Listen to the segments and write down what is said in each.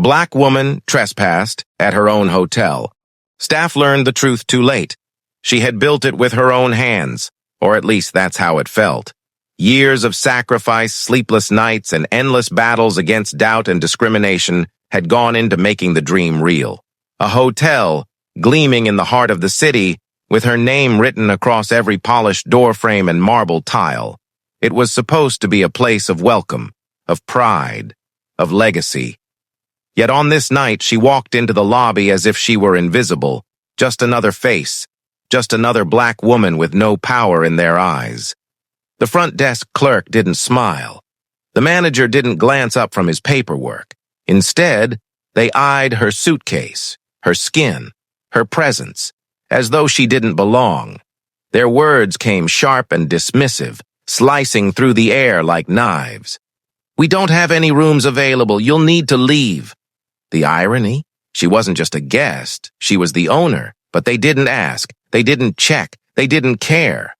Black woman trespassed at her own hotel. Staff learned the truth too late. She had built it with her own hands, or at least that's how it felt. Years of sacrifice, sleepless nights, and endless battles against doubt and discrimination had gone into making the dream real. A hotel, gleaming in the heart of the city, with her name written across every polished doorframe and marble tile. It was supposed to be a place of welcome, of pride, of legacy. Yet on this night, she walked into the lobby as if she were invisible, just another face, just another black woman with no power in their eyes. The front desk clerk didn't smile. The manager didn't glance up from his paperwork. Instead, they eyed her suitcase, her skin, her presence, as though she didn't belong. Their words came sharp and dismissive, slicing through the air like knives. "We don't have any rooms available. You'll need to leave." The irony? She wasn't just a guest. She was the owner. But they didn't ask. They didn't check. They didn't care.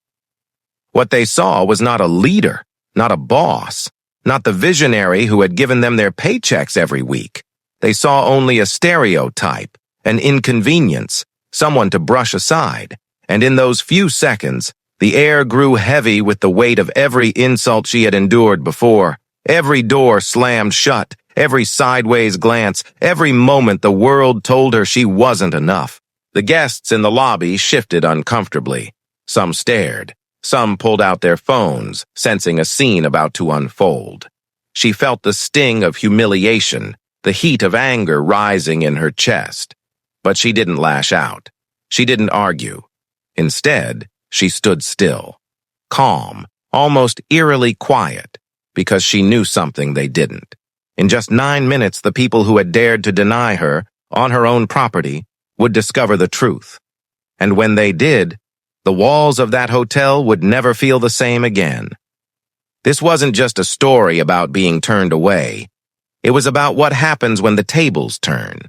What they saw was not a leader, not a boss, not the visionary who had given them their paychecks every week. They saw only a stereotype, an inconvenience, someone to brush aside. And in those few seconds, the air grew heavy with the weight of every insult she had endured before. Every door slammed shut, every sideways glance, every moment the world told her she wasn't enough. The guests in the lobby shifted uncomfortably. Some stared. Some pulled out their phones, sensing a scene about to unfold. She felt the sting of humiliation, the heat of anger rising in her chest. But she didn't lash out. She didn't argue. Instead, she stood still, calm, almost eerily quiet, because she knew something they didn't. In just 9 minutes, the people who had dared to deny her, on her own property, would discover the truth. And when they did, the walls of that hotel would never feel the same again. This wasn't just a story about being turned away. It was about what happens when the tables turn.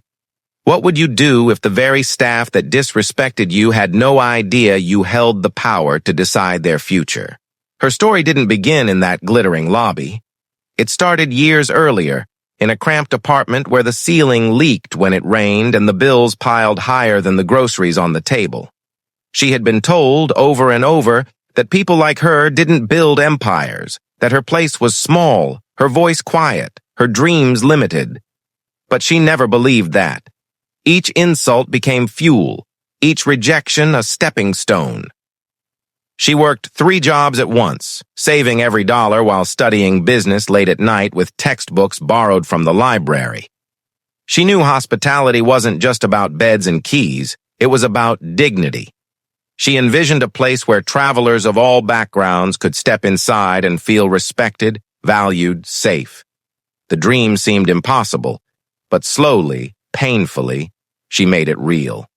What would you do if the very staff that disrespected you had no idea you held the power to decide their future? Her story didn't begin in that glittering lobby. It started years earlier, in a cramped apartment where the ceiling leaked when it rained and the bills piled higher than the groceries on the table. She had been told over and over that people like her didn't build empires, that her place was small, her voice quiet, her dreams limited. But she never believed that. Each insult became fuel, each rejection a stepping stone. She worked 3 jobs at once, saving every dollar while studying business late at night with textbooks borrowed from the library. She knew hospitality wasn't just about beds and keys, it was about dignity. She envisioned a place where travelers of all backgrounds could step inside and feel respected, valued, safe. The dream seemed impossible, but slowly, painfully, she made it real.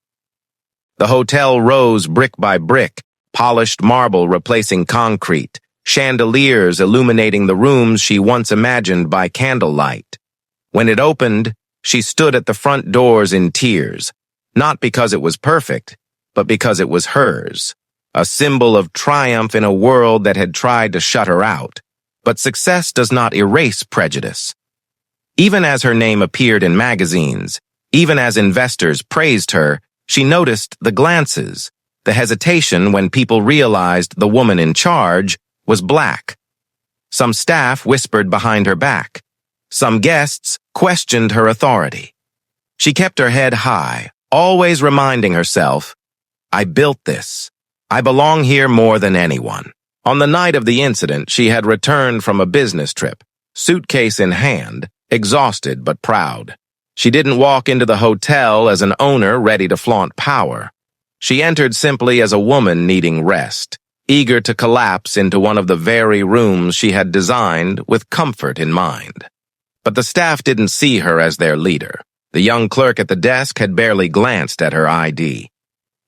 The hotel rose brick by brick, polished marble replacing concrete, chandeliers illuminating the rooms she once imagined by candlelight. When it opened, she stood at the front doors in tears, not because it was perfect, but because it was hers, a symbol of triumph in a world that had tried to shut her out. But success does not erase prejudice. Even as her name appeared in magazines, even as investors praised her, she noticed the glances, the hesitation when people realized the woman in charge was black. Some staff whispered behind her back. Some guests questioned her authority. She kept her head high, always reminding herself, "I built this. I belong here more than anyone." On the night of the incident, she had returned from a business trip, suitcase in hand, exhausted but proud. She didn't walk into the hotel as an owner ready to flaunt power. She entered simply as a woman needing rest, eager to collapse into one of the very rooms she had designed with comfort in mind. But the staff didn't see her as their leader. The young clerk at the desk had barely glanced at her ID.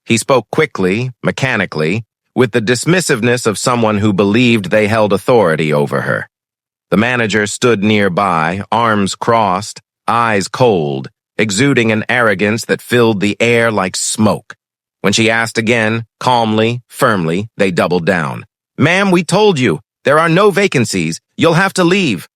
He spoke quickly, mechanically, with the dismissiveness of someone who believed they held authority over her. The manager stood nearby, arms crossed, eyes cold, exuding an arrogance that filled the air like smoke. When she asked again, calmly, firmly, they doubled down. "Ma'am, we told you. There are no vacancies. You'll have to leave."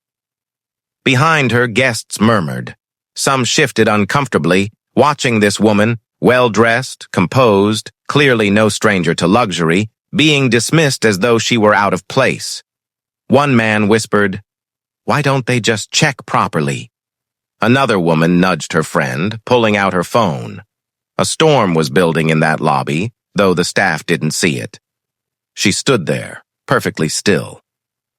Behind her, guests murmured. Some shifted uncomfortably, watching this woman, well-dressed, composed, clearly no stranger to luxury, being dismissed as though she were out of place. One man whispered, "Why don't they just check properly?" Another woman nudged her friend, pulling out her phone. A storm was building in that lobby, though the staff didn't see it. She stood there, perfectly still.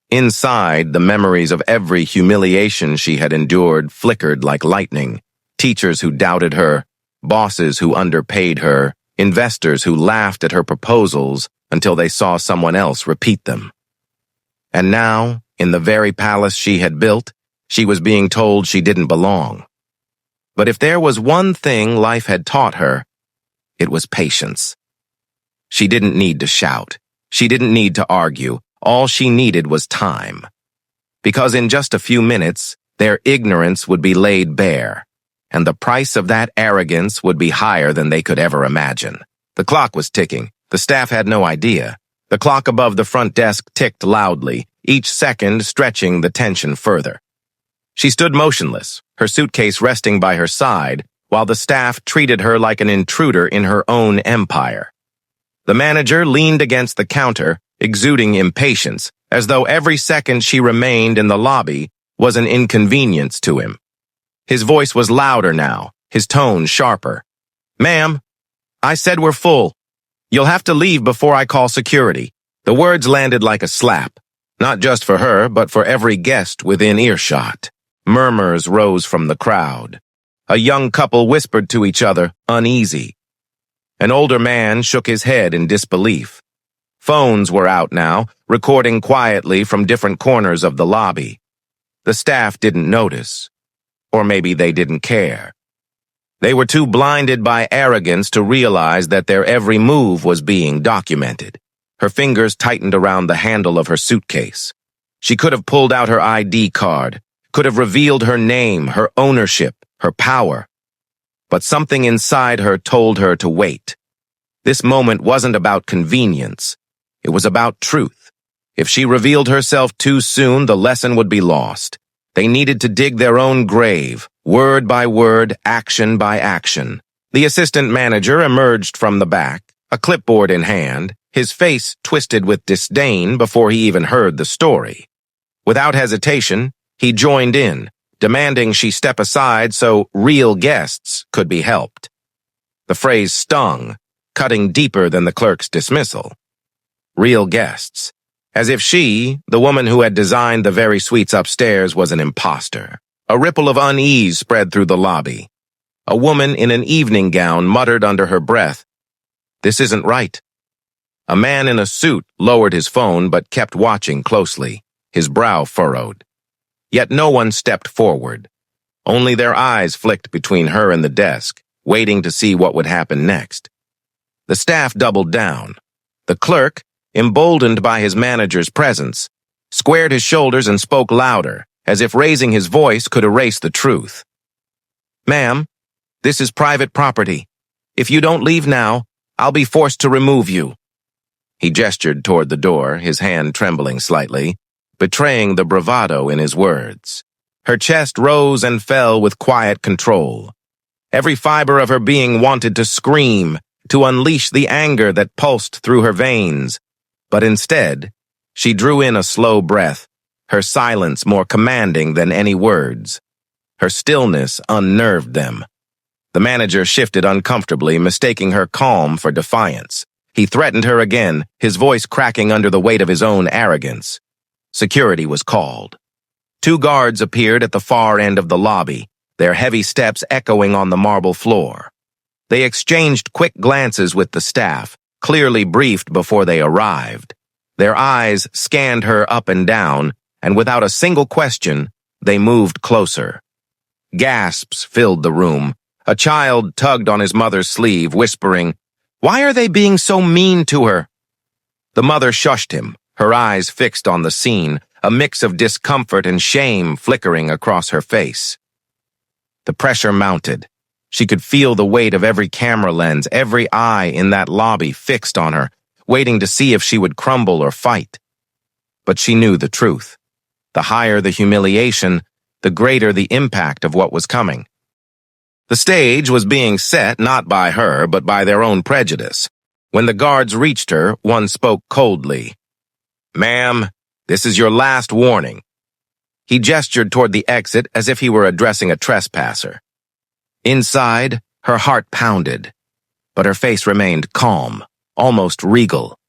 Inside, the memories of every humiliation she had endured flickered like lightning. Teachers who doubted her, bosses who underpaid her, investors who laughed at her proposals until they saw someone else repeat them. And now, in the very palace she had built, she was being told she didn't belong. But if there was one thing life had taught her, it was patience. She didn't need to shout. She didn't need to argue. All she needed was time. Because in just a few minutes, their ignorance would be laid bare, and the price of that arrogance would be higher than they could ever imagine. The clock was ticking. The staff had no idea. The clock above the front desk ticked loudly, each second stretching the tension further. She stood motionless, her suitcase resting by her side, while the staff treated her like an intruder in her own empire. The manager leaned against the counter, exuding impatience, as though every second she remained in the lobby was an inconvenience to him. His voice was louder now, his tone sharper. "Ma'am, I said we're full. You'll have to leave before I call security." The words landed like a slap, not just for her, but for every guest within earshot. Murmurs rose from the crowd. A young couple whispered to each other, uneasy. An older man shook his head in disbelief. Phones were out now, recording quietly from different corners of the lobby. The staff didn't notice. Or maybe they didn't care. They were too blinded by arrogance to realize that their every move was being documented. Her fingers tightened around the handle of her suitcase. She could have pulled out her ID card, could have revealed her name, her ownership, her power. But something inside her told her to wait. This moment wasn't about convenience. It was about truth. If she revealed herself too soon, the lesson would be lost. They needed to dig their own grave, word by word, action by action. The assistant manager emerged from the back, a clipboard in hand, his face twisted with disdain before he even heard the story. Without hesitation, he joined in, demanding she step aside so real guests could be helped. The phrase stung, cutting deeper than the clerk's dismissal. Real guests. As if she, the woman who had designed the very suites upstairs, was an imposter. A ripple of unease spread through the lobby. A woman in an evening gown muttered under her breath, "This isn't right." A man in a suit lowered his phone but kept watching closely, his brow furrowed. Yet no one stepped forward. Only their eyes flicked between her and the desk, waiting to see what would happen next. The staff doubled down. The clerk, emboldened by his manager's presence, squared his shoulders and spoke louder, as if raising his voice could erase the truth. "Ma'am, this is private property. If you don't leave now, I'll be forced to remove you." He gestured toward the door, his hand trembling slightly, betraying the bravado in his words. Her chest rose and fell with quiet control. Every fiber of her being wanted to scream, to unleash the anger that pulsed through her veins. But instead, she drew in a slow breath, her silence more commanding than any words. Her stillness unnerved them. The manager shifted uncomfortably, mistaking her calm for defiance. He threatened her again, his voice cracking under the weight of his own arrogance. Security was called. 2 guards appeared at the far end of the lobby, their heavy steps echoing on the marble floor. They exchanged quick glances with the staff, clearly briefed before they arrived. Their eyes scanned her up and down, and without a single question, they moved closer. Gasps filled the room. A child tugged on his mother's sleeve, whispering, "Why are they being so mean to her?" The mother shushed him, her eyes fixed on the scene, a mix of discomfort and shame flickering across her face. The pressure mounted. She could feel the weight of every camera lens, every eye in that lobby fixed on her, waiting to see if she would crumble or fight. But she knew the truth. The higher the humiliation, the greater the impact of what was coming. The stage was being set not by her, but by their own prejudice. When the guards reached her, one spoke coldly. "Ma'am, this is your last warning." He gestured toward the exit as if he were addressing a trespasser. Inside, her heart pounded, but her face remained calm, almost regal.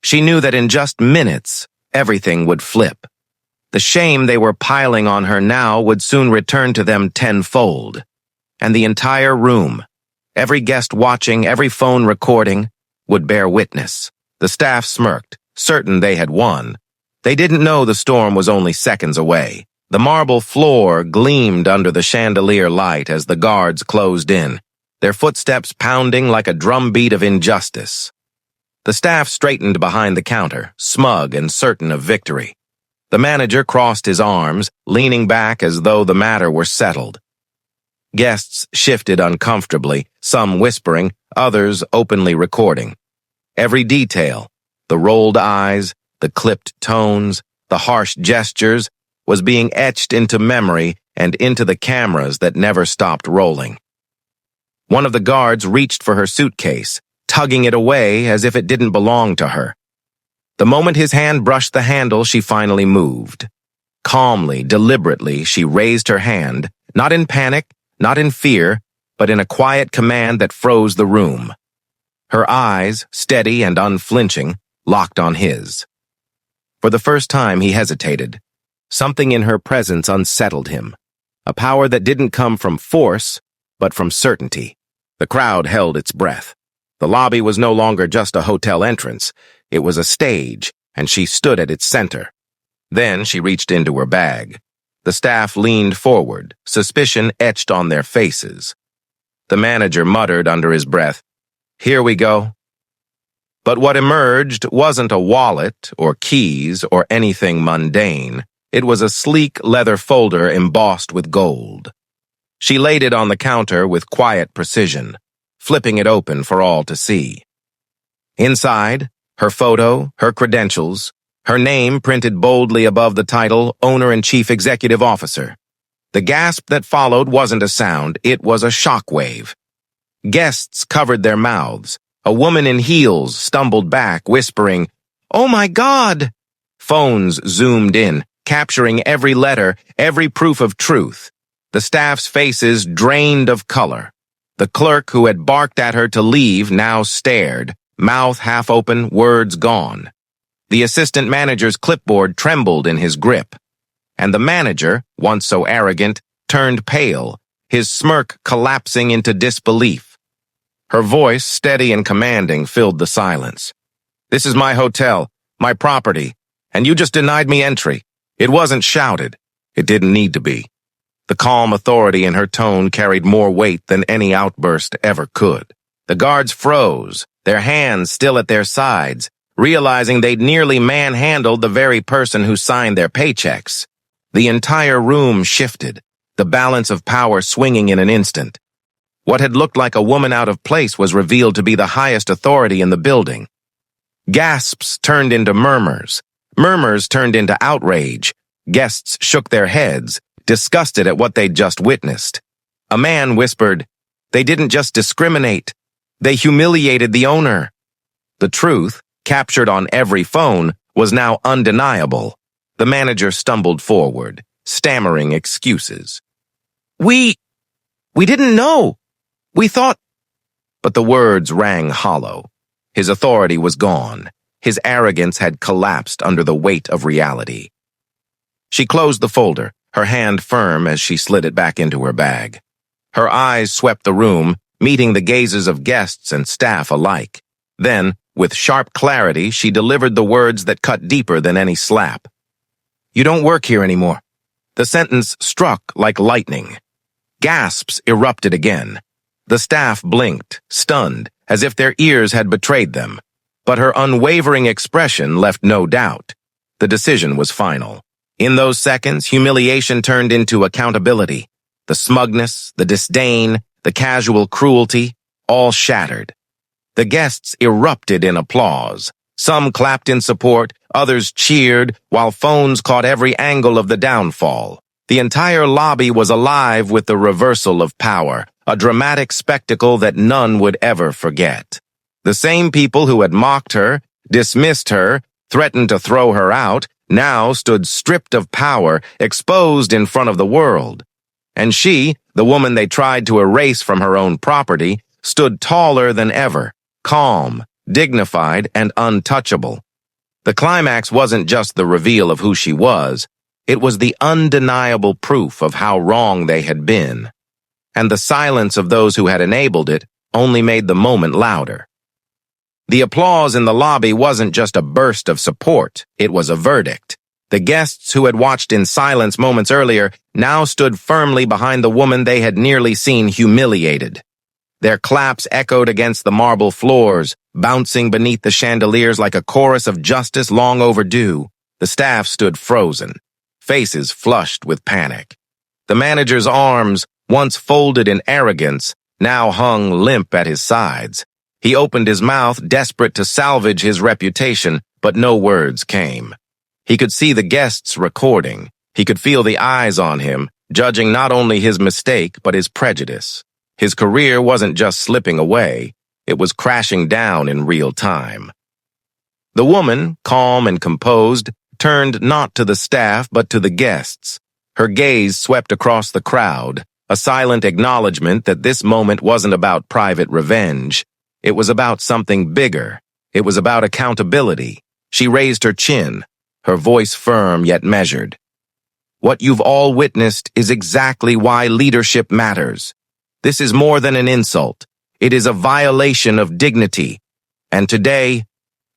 She knew that in just minutes, everything would flip. The shame they were piling on her now would soon return to them tenfold. And the entire room, every guest watching, every phone recording, would bear witness. The staff smirked, certain they had won. They didn't know the storm was only seconds away. The marble floor gleamed under the chandelier light as the guards closed in, their footsteps pounding like a drumbeat of injustice. The staff straightened behind the counter, smug and certain of victory. The manager crossed his arms, leaning back as though the matter were settled. Guests shifted uncomfortably, some whispering, others openly recording. Every detail, the rolled eyes, the clipped tones, the harsh gestures, was being etched into memory and into the cameras that never stopped rolling. One of the guards reached for her suitcase, tugging it away as if it didn't belong to her. The moment his hand brushed the handle, she finally moved. Calmly, deliberately, she raised her hand, not in panic, not in fear, but in a quiet command that froze the room. Her eyes, steady and unflinching, locked on his. For the first time, he hesitated. Something in her presence unsettled him. A power that didn't come from force, but from certainty. The crowd held its breath. The lobby was no longer just a hotel entrance. It was a stage, and she stood at its center. Then she reached into her bag. The staff leaned forward, suspicion etched on their faces. The manager muttered under his breath, "Here we go." But what emerged wasn't a wallet or keys or anything mundane. It was a sleek leather folder embossed with gold. She laid it on the counter with quiet precision, flipping it open for all to see. Inside, her photo, her credentials, her name printed boldly above the title, Owner and Chief Executive Officer. The gasp that followed wasn't a sound, it was a shockwave. Guests covered their mouths. A woman in heels stumbled back, whispering, "Oh my God!" Phones zoomed in, capturing every letter, every proof of truth. The staff's faces drained of color. The clerk who had barked at her to leave now stared, mouth half open, words gone. The assistant manager's clipboard trembled in his grip. And the manager, once so arrogant, turned pale, his smirk collapsing into disbelief. Her voice, steady and commanding, filled the silence. "This is my hotel, my property, and you just denied me entry." It wasn't shouted. It didn't need to be. The calm authority in her tone carried more weight than any outburst ever could. The guards froze, their hands still at their sides, realizing they'd nearly manhandled the very person who signed their paychecks. The entire room shifted, the balance of power swinging in an instant. What had looked like a woman out of place was revealed to be the highest authority in the building. Gasps turned into murmurs. Murmurs turned into outrage. Guests shook their heads, disgusted at what they'd just witnessed. A man whispered, "They didn't just discriminate. They humiliated the owner." The truth, captured on every phone, was now undeniable. The manager stumbled forward, stammering excuses. We didn't know. We thought..." But the words rang hollow. His authority was gone. His arrogance had collapsed under the weight of reality. She closed the folder, her hand firm as she slid it back into her bag. Her eyes swept the room, meeting the gazes of guests and staff alike. Then, with sharp clarity, she delivered the words that cut deeper than any slap. "You don't work here anymore." The sentence struck like lightning. Gasps erupted again. The staff blinked, stunned, as if their ears had betrayed them. But her unwavering expression left no doubt. The decision was final. In those seconds, humiliation turned into accountability. The smugness, the disdain, the casual cruelty, all shattered. The guests erupted in applause. Some clapped in support, others cheered, while phones caught every angle of the downfall. The entire lobby was alive with the reversal of power, a dramatic spectacle that none would ever forget. The same people who had mocked her, dismissed her, threatened to throw her out, now stood stripped of power, exposed in front of the world. And she, the woman they tried to erase from her own property, stood taller than ever, calm, dignified, and untouchable. The climax wasn't just the reveal of who she was, it was the undeniable proof of how wrong they had been. And the silence of those who had enabled it only made the moment louder. The applause in the lobby wasn't just a burst of support, it was a verdict. The guests who had watched in silence moments earlier now stood firmly behind the woman they had nearly seen humiliated. Their claps echoed against the marble floors, bouncing beneath the chandeliers like a chorus of justice long overdue. The staff stood frozen, faces flushed with panic. The manager's arms, once folded in arrogance, now hung limp at his sides. He opened his mouth, desperate to salvage his reputation, but no words came. He could see the guests recording. He could feel the eyes on him, judging not only his mistake, but his prejudice. His career wasn't just slipping away, it was crashing down in real time. The woman, calm and composed, turned not to the staff but to the guests. Her gaze swept across the crowd, a silent acknowledgement that this moment wasn't about private revenge. It was about something bigger. It was about accountability. She raised her chin, her voice firm yet measured. What you've all witnessed is exactly why leadership matters. This is more than an insult. It is a violation of dignity. And today,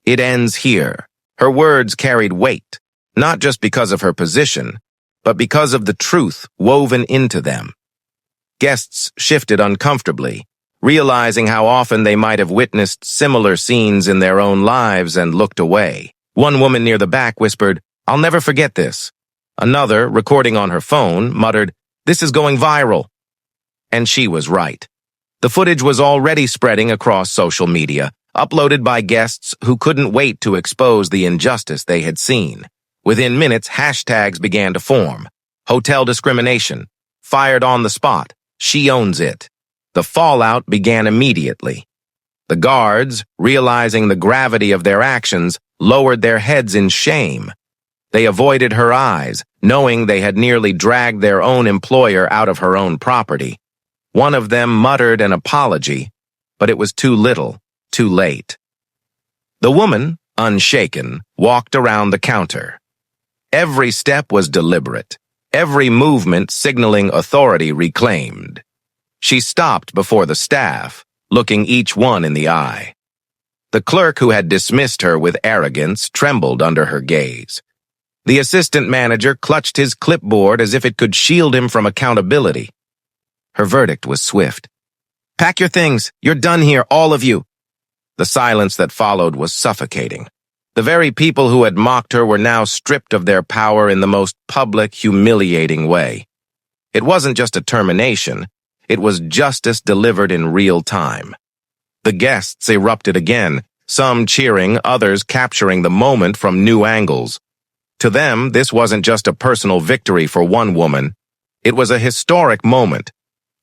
it ends here. Her words carried weight, not just because of her position, but because of the truth woven into them. Guests shifted uncomfortably, realizing how often they might have witnessed similar scenes in their own lives and looked away. One woman near the back whispered, "I'll never forget this." Another, recording on her phone, muttered, "This is going viral." And she was right. The footage was already spreading across social media, uploaded by guests who couldn't wait to expose the injustice they had seen. Within minutes, hashtags began to form. Hotel discrimination. Fired on the spot. She owns it. The fallout began immediately. The guards, realizing the gravity of their actions, lowered their heads in shame. They avoided her eyes, knowing they had nearly dragged their own employer out of her own property. One of them muttered an apology, but it was too little, too late. The woman, unshaken, walked around the counter. Every step was deliberate, every movement signaling authority reclaimed. She stopped before the staff, looking each one in the eye. The clerk who had dismissed her with arrogance trembled under her gaze. The assistant manager clutched his clipboard as if it could shield him from accountability. Her verdict was swift. "Pack your things. You're done here, all of you." The silence that followed was suffocating. The very people who had mocked her were now stripped of their power in the most public, humiliating way. It wasn't just a termination. It was justice delivered in real time. The guests erupted again, some cheering, others capturing the moment from new angles. To them, this wasn't just a personal victory for one woman. It was a historic moment,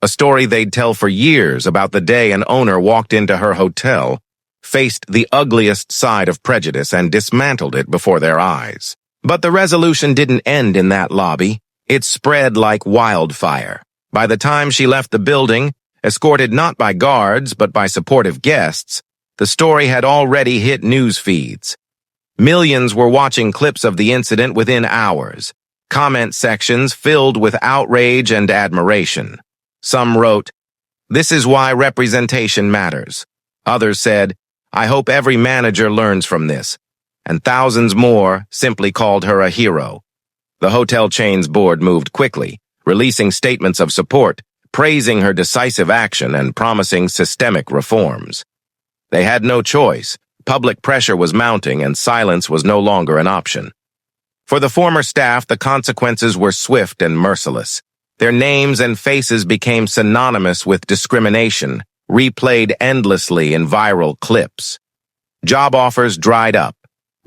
a story they'd tell for years about the day an owner walked into her hotel, faced the ugliest side of prejudice, and dismantled it before their eyes. But the resolution didn't end in that lobby. It spread like wildfire. By the time she left the building, escorted not by guards but by supportive guests, the story had already hit news feeds. Millions were watching clips of the incident within hours, comment sections filled with outrage and admiration. Some wrote, "This is why representation matters." Others said, "I hope every manager learns from this." And thousands more simply called her a hero. The hotel chain's board moved quickly, releasing statements of support, praising her decisive action and promising systemic reforms. They had no choice. Public pressure was mounting and silence was no longer an option. For the former staff, the consequences were swift and merciless. Their names and faces became synonymous with discrimination, replayed endlessly in viral clips. Job offers dried up,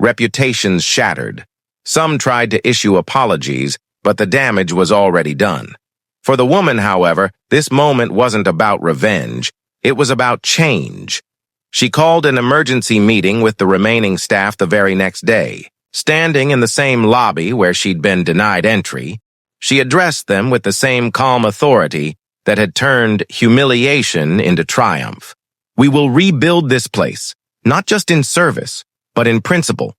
reputations shattered. Some tried to issue apologies, but the damage was already done. For the woman, however, this moment wasn't about revenge. It was about change. She called an emergency meeting with the remaining staff the very next day. Standing in the same lobby where she'd been denied entry, she addressed them with the same calm authority that had turned humiliation into triumph. "We will rebuild this place, not just in service, but in principle.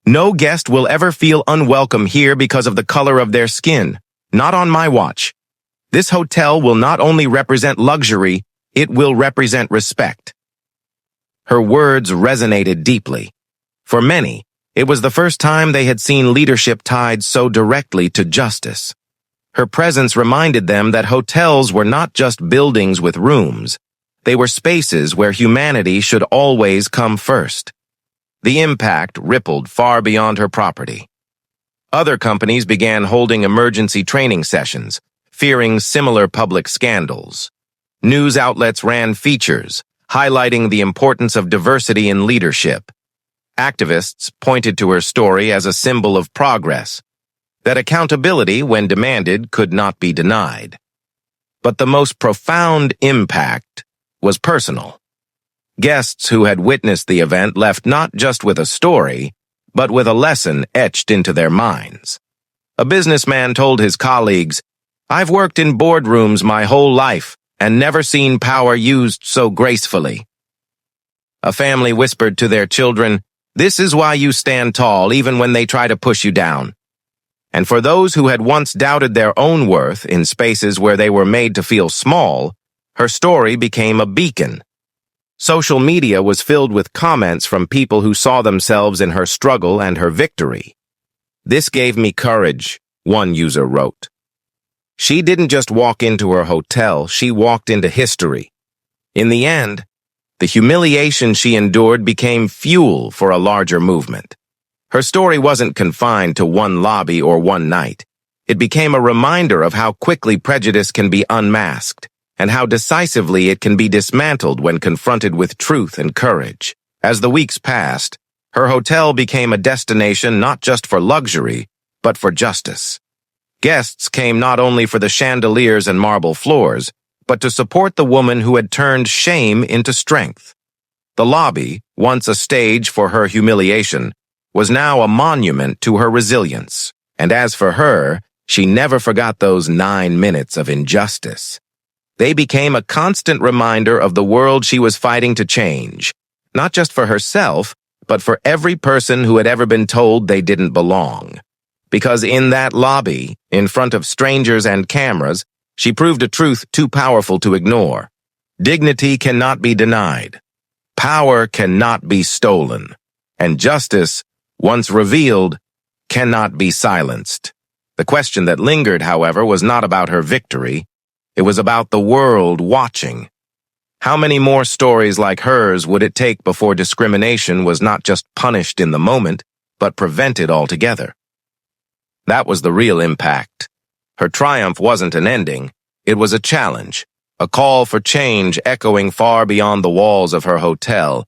No guest will ever feel unwelcome here because of the color of their skin, not on my watch. This hotel will not only represent luxury, it will represent respect." Her words resonated deeply. For many, it was the first time they had seen leadership tied so directly to justice. Her presence reminded them that hotels were not just buildings with rooms. They were spaces where humanity should always come first. The impact rippled far beyond her property. Other companies began holding emergency training sessions, fearing similar public scandals. News outlets ran features, highlighting the importance of diversity in leadership. Activists pointed to her story as a symbol of progress, that accountability, when demanded, could not be denied. But the most profound impact was personal. Guests who had witnessed the event left not just with a story, but with a lesson etched into their minds. A businessman told his colleagues, "I've worked in boardrooms my whole life and never seen power used so gracefully." A family whispered to their children, "This is why you stand tall even when they try to push you down." And for those who had once doubted their own worth in spaces where they were made to feel small, her story became a beacon. Social media was filled with comments from people who saw themselves in her struggle and her victory. "This gave me courage," one user wrote. She didn't just walk into her hotel, she walked into history. In the end, the humiliation she endured became fuel for a larger movement. Her story wasn't confined to one lobby or one night. It became a reminder of how quickly prejudice can be unmasked, and how decisively it can be dismantled when confronted with truth and courage. As the weeks passed, her hotel became a destination not just for luxury, but for justice. Guests came not only for the chandeliers and marble floors, but to support the woman who had turned shame into strength. The lobby, once a stage for her humiliation, was now a monument to her resilience. And as for her, she never forgot those 9 minutes of injustice. They became a constant reminder of the world she was fighting to change, not just for herself, but for every person who had ever been told they didn't belong. Because in that lobby, in front of strangers and cameras, she proved a truth too powerful to ignore. Dignity cannot be denied. Power cannot be stolen. And justice, once revealed, cannot be silenced. The question that lingered, however, was not about her victory. It was about the world watching. How many more stories like hers would it take before discrimination was not just punished in the moment, but prevented altogether? That was the real impact. Her triumph wasn't an ending. It was a challenge, a call for change echoing far beyond the walls of her hotel,